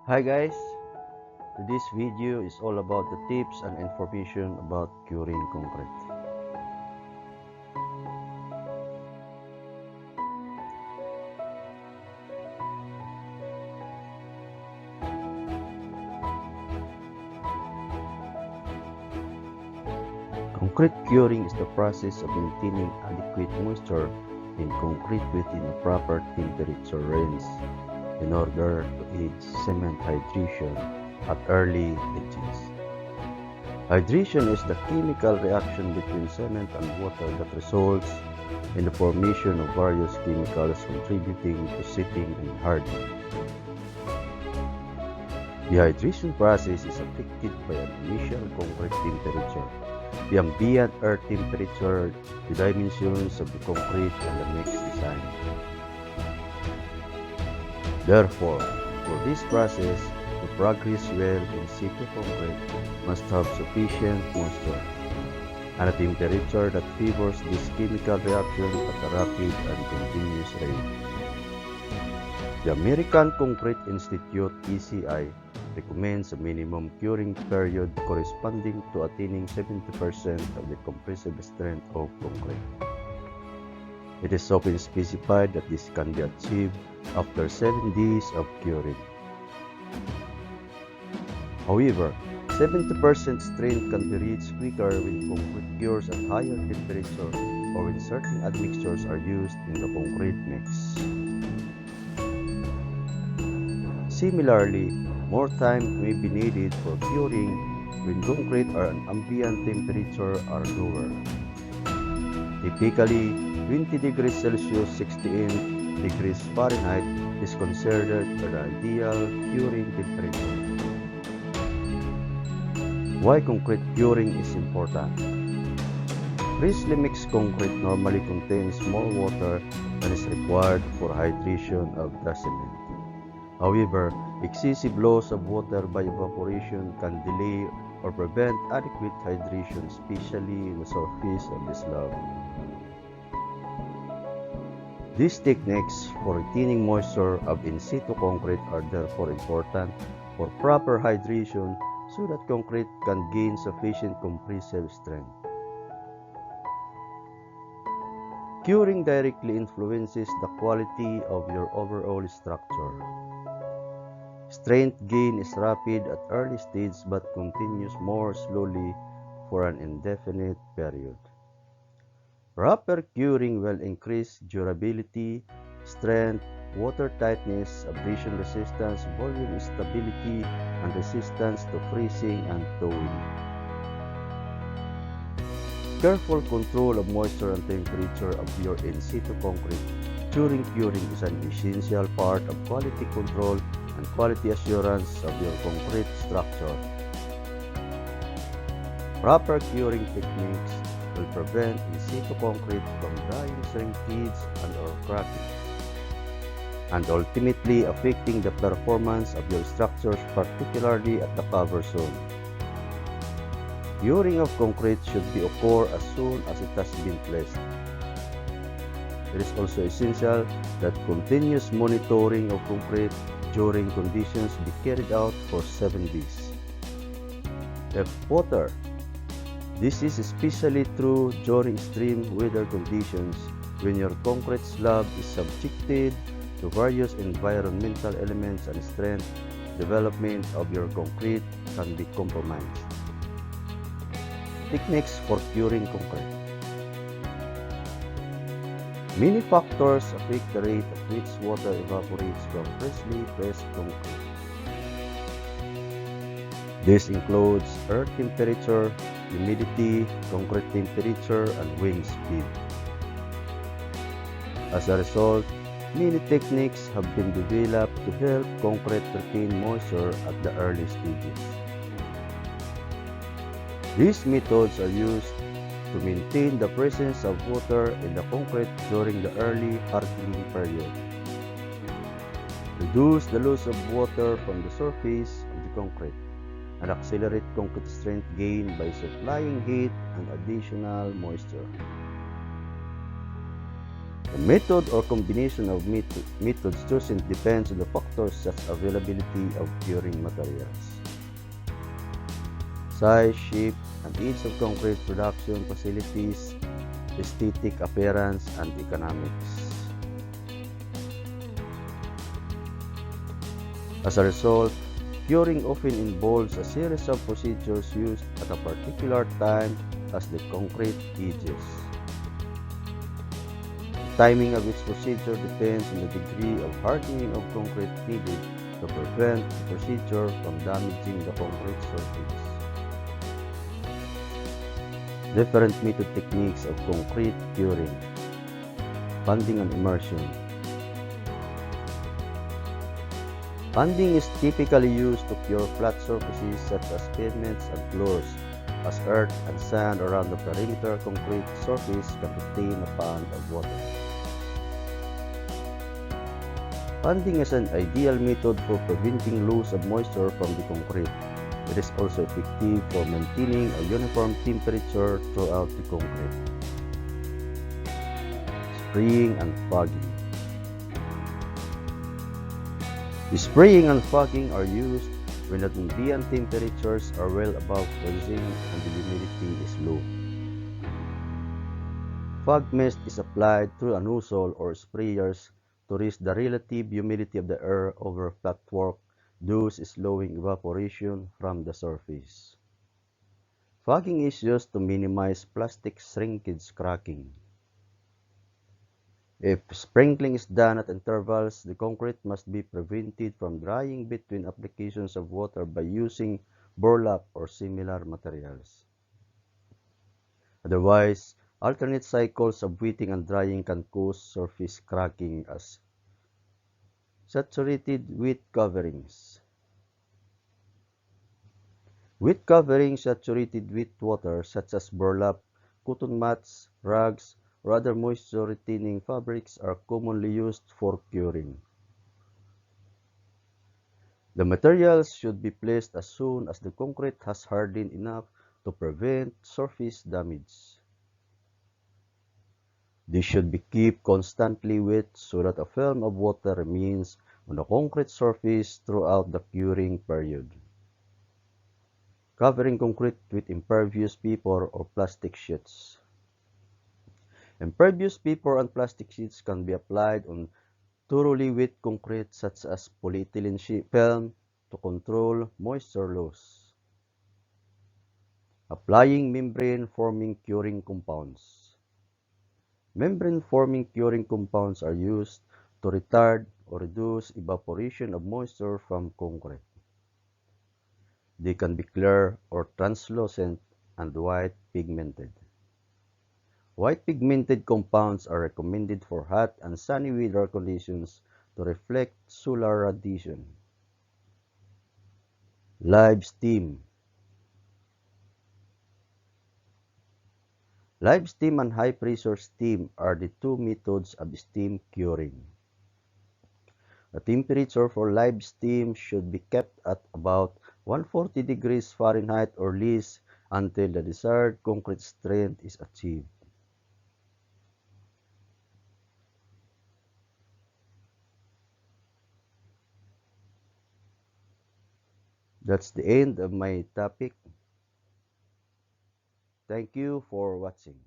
Hi guys, this video is all about the tips and information about curing concrete. Concrete curing is the process of maintaining adequate moisture in concrete within a proper temperature range in order to aid cement hydration at early stages. Hydration is the chemical reaction between cement and water that results in the formation of various chemicals contributing to setting and hardening. The hydration process is affected by an initial concrete temperature, the ambient air temperature, the dimensions of the concrete, and the mix design. Therefore, for this process to progress well, in situ concrete must have sufficient moisture and a temperature that favors this chemical reaction at a rapid and continuous rate. The American Concrete Institute (ACI) recommends a minimum curing period corresponding to attaining 70% of the compressive strength of concrete. It is often specified that this can be achieved after 7 days of curing. However, 70% strength can be reached quicker when concrete cures at higher temperature or when certain admixtures are used in the concrete mix. Similarly, more time may be needed for curing when concrete or an ambient temperature are lower. Typically, 20 degrees Celsius 68 degrees Fahrenheit is considered the ideal curing temperature. Why concrete curing is important? Freshly mixed concrete normally contains more water than is required for hydration of the cement. However, excessive loss of water by evaporation can delay or prevent adequate hydration, especially in the surface of the slab. These techniques for retaining moisture of in-situ concrete are therefore important for proper hydration so that concrete can gain sufficient compressive strength. Curing directly influences the quality of your overall structure. Strength gain is rapid at early stage but continues more slowly for an indefinite period. Proper curing will increase durability, strength, water tightness, abrasion resistance, volume stability, and resistance to freezing and thawing. Careful control of moisture and temperature of your in-situ concrete during curing is an essential part of quality control and quality assurance of your concrete structure. Proper curing techniques will prevent in-situ concrete from drying, shrinkage, and/or cracking, and ultimately affecting the performance of your structures, particularly at the cover zone. Curing of concrete should be occur as soon as it has been placed. It is also essential that continuous monitoring of concrete during conditions be carried out for 7 days. If water, this is especially true during extreme weather conditions when your concrete slab is subjected to various environmental elements and strength development of your concrete can be compromised. Techniques for curing concrete. Many factors affect the rate at which water evaporates from freshly pressed concrete. This includes air temperature, humidity, concrete temperature, and wind speed. As a result, many techniques have been developed to help concrete retain moisture at the early stages. These methods are used to maintain the presence of water in the concrete during the early hardening period, reduce the loss of water from the surface of the concrete, and accelerate concrete strength gain by supplying heat and additional moisture. The method or combination of methods chosen depends on the factors such as availability of curing materials, size, shape, and age of concrete production facilities, aesthetic appearance, and economics. As a result, curing often involves a series of procedures used at a particular time as the concrete ages. The timing of each procedure depends on the degree of hardening of concrete needed to prevent the procedure from damaging the concrete surface. Different method techniques of concrete curing. Banding and immersion. Banding is typically used to cure flat surfaces such as pavements and floors, as earth and sand around the perimeter concrete surface can retain a pond of water. Banding is an ideal method for preventing loss of moisture from the concrete. It is also effective for maintaining a uniform temperature throughout the concrete. Spraying and fogging. Spraying and fogging are used when the ambient temperatures are well above freezing and the humidity is low. Fog mist is applied through a nozzle or sprayers to raise the relative humidity of the air over flat work, thus slowing evaporation from the surface. Fogging is used to minimize plastic shrinkage cracking. If sprinkling is done at intervals, the concrete must be prevented from drying between applications of water by using burlap or similar materials. Otherwise, alternate cycles of wetting and drying can cause surface cracking as saturated wet coverings. Wet coverings saturated with water such as burlap, cotton mats, rugs, or other moisture-retaining fabrics are commonly used for curing. The materials should be placed as soon as the concrete has hardened enough to prevent surface damage. They should be kept constantly wet so that a film of water remains on the concrete surface throughout the curing period. Covering concrete with impervious paper or plastic sheets. Impervious paper and plastic sheets can be applied on thoroughly wet concrete such as polyethylene film to control moisture loss. Applying membrane-forming curing compounds. Membrane-forming curing compounds are used to retard or reduce evaporation of moisture from concrete. They can be clear or translucent and white pigmented. White pigmented compounds are recommended for hot and sunny weather conditions to reflect solar radiation. Live steam. Live steam and high pressure steam are the two methods of steam curing. The temperature for live steam should be kept at about 140 degrees Fahrenheit or less until the desired concrete strength is achieved. That's the end of my topic. Thank you for watching.